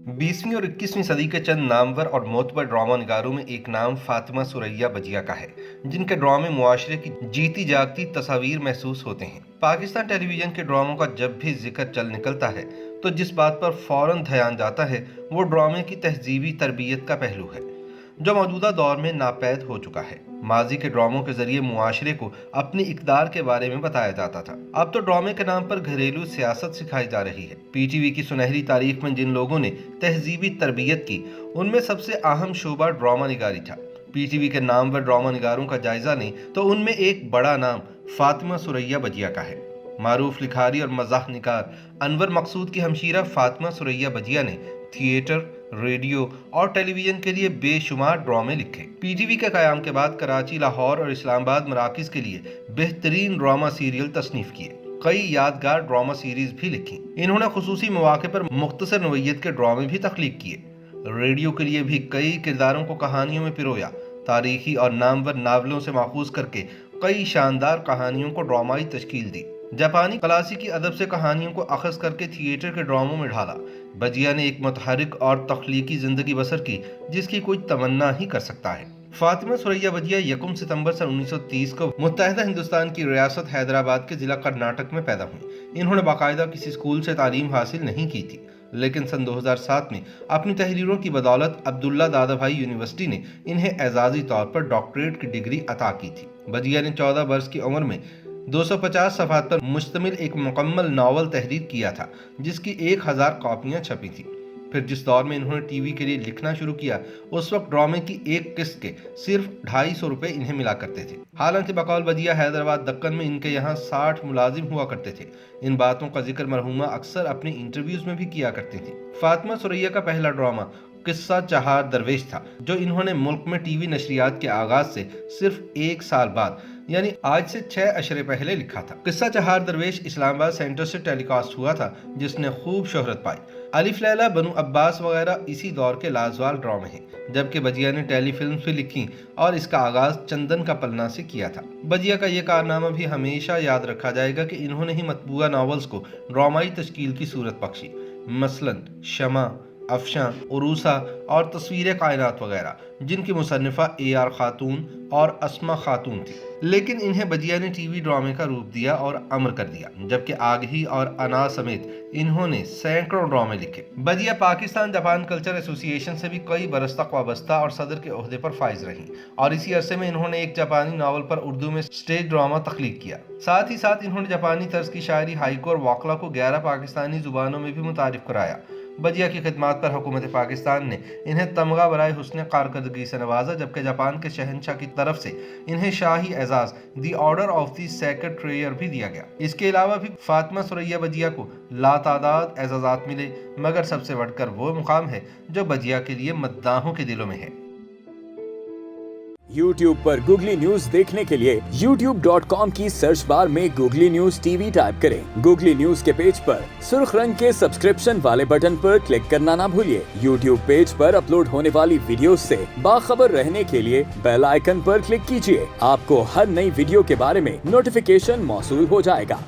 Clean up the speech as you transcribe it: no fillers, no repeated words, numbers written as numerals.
20वीं और 21वीं सदी के चंद नामवर और मोतबर ड्रामा निगारों में एक नाम फातिमा सुरैया बजिया का है, जिनके ड्रामे मुआशरे की जीती जागती तस्वीर महसूस होते हैं। पाकिस्तान टेलीविजन के ड्रामों का जब भी जिक्र चल निकलता है तो जिस बात पर फौरन ध्यान जाता है वो ड्रामे की तहजीबी तरबियत का पहलू है, जो मौजूदा दौर में नापैद हो चुका है। माजी के ड्रामों के जरिए मुआशरे को अपनी इक़दार के बारे में बताया जाता था, अब तो ड्रामे के नाम पर घरेलू सियासत सिखाई जा रही है। पीटीवी की सुनहरी तारीख में जिन लोगों ने तहजीबी तरबियत की, उनमें सबसे अहम शोबा ड्रामा निगारी था। पीटीवी के नामवर ड्रामा निगारों का जायजा लें तो उनमें एक बड़ा नाम फातिमा सुरैया बजिया का है। मारूफ लिखारी और मज़ाह निगार अनवर मकसूद की हमशीरा फातिमा सुरैया बजिया ने थिएटर, रेडियो और टेलीविजन के लिए बेशुमार ड्रामे लिखे। पीटीवी के क़याम के बाद कराची, लाहौर और इस्लामाबाद मराकज़ के लिए बेहतरीन ड्रामा सीरियल तसनीफ़ किए, कई यादगार ड्रामा सीरीज भी लिखी। इन्होंने खुसूसी मौके पर मुख्तसर नोयत के ड्रामे भी तख्लीक किए। रेडियो के लिए भी कई किरदारों को कहानियों में पिरोया। तारीखी और नामवर नावलों से माखूज करके कई शानदार कहानियों को ड्रामाई तश्कील दी। जापानी क्लासिकी अदब से कहानियों को अखज़ करके थिएटर के ड्रामों में ढाला। बजिया ने एक मुतहरिक और तख्लीकी ज़िंदगी बसर की जिसकी कोई तमन्ना ही कर सकता है। फातिमा सुरैया बजिया 1 सितंबर सन 1930 को मुत्तहिदा हिंदुस्तान की रियासत हैदराबाद के ज़िला कर्नाटक में पैदा हुई। इन्होंने बाकायदा किसी स्कूल से तालीम हासिल नहीं की थी, लेकिन सन 2007 में अपनी तहरीरों की बदौलत अब्दुल्ला दादाभाई यूनिवर्सिटी ने इन्हें एजाज़ी तौर पर डॉक्टरेट की डिग्री अता की थी। बजिया ने 14 वर्ष की उम्र में 250 सफ़हात पर मुश्तमिल एक मुकम्मल नावल तहरीर किया था, जिसकी 1000 कॉपियाँ छपी थी। फिर जिस दौर में इन्होंने टीवी के लिए लिखना शुरू किया, उस वक्त ड्रामे की एक किस्त के सिर्फ 250 रुपये इन्हें मिला करते थे। हालांकि बकौल बजिया हैदराबाद दक्कन में इनके यहाँ 60 मुलाजिम हुआ करते थे। इन बातों का जिक्र मरहुमा अक्सर अपनी इंटरव्यूज में भी किया करती थी। फातिमा सुरैया का पहला ड्रामा किस्सा चहार दरवेश था, जो इन्होंने मुल्क में टीवी नशरियात के आगाज से सिर्फ 1 साल बाद यानी आज से 6 अशरे पहले लिखा था। किस्सा चहार दरवेश इस्लामाबाद सेंटर से टेलीकास्ट हुआ था, जिसने खूब शोहरत पाई। अलिफ लैला, बनु अब्बास वगैरह इसी दौर के लाजवाल ड्रामे हैं। जबकि बजिया ने टेलीफिल्म भी लिखी और इसका आगाज चंदन का पलना से किया था। बजिया का ये कारनामा भी हमेशा याद रखा जाएगा कि इन्होंने ही मतबूआ नॉवेल्स को ड्रामाई तश्कील की सूरत बख्शी, मसलन शमा, अफशां, उरूसा और तस्वीर कायनात वगैरह, जिनकी मुसन्निफा AR खातून और अस्मा खातून थी। लेकिन इन्हें बजिया ने टीवी ड्रामे का रूप दिया और अमर कर दिया। जबकि आगही और अना समेत इन्होंने सैकड़ों ड्रामे लिखे। बजिया पाकिस्तान जापान कल्चर एसोसिएशन से भी कई बरस तक वाबस्ता और सदर के ओहदे पर फाइज रहीं, और इसी अरसे में इन्होंने एक जापानी नावल पर उर्दू में स्टेज ड्रामा तख्लीक किया। साथ ही साथ इन्होंने जापानी तर्ज की शायरी, हाइकू और वाकला को 11 पाकिस्तानी जुबानों में भी मुतारिफ कराया। बजिया की खिदमात पर हुकूमत पाकिस्तान ने इन्हें तमगा बराए हुस्न कारकर्दगी से नवाजा, जबकि जापान के शहनशाह की तरफ से इन्हें शाही एजाज the Order of the Sacred Treasure भी दिया गया। इसके अलावा भी फातिमा सुरैया बजिया को लातादाद एजाजात मिले, मगर सबसे बढ़कर वो मुकाम है जो बजिया के लिए मद्दाहों के दिलों में है। YouTube पर गूगली न्यूज देखने के लिए youtube.com की सर्च बार में गूगली न्यूज TV टाइप करें। गूगली न्यूज के पेज पर सुर्ख रंग के सब्सक्रिप्शन वाले बटन पर क्लिक करना ना भूलिए। YouTube पेज पर अपलोड होने वाली वीडियोस से बाखबर रहने के लिए बेल आइकन पर क्लिक कीजिए। आपको हर नई वीडियो के बारे में नोटिफिकेशन मौसूल हो जाएगा।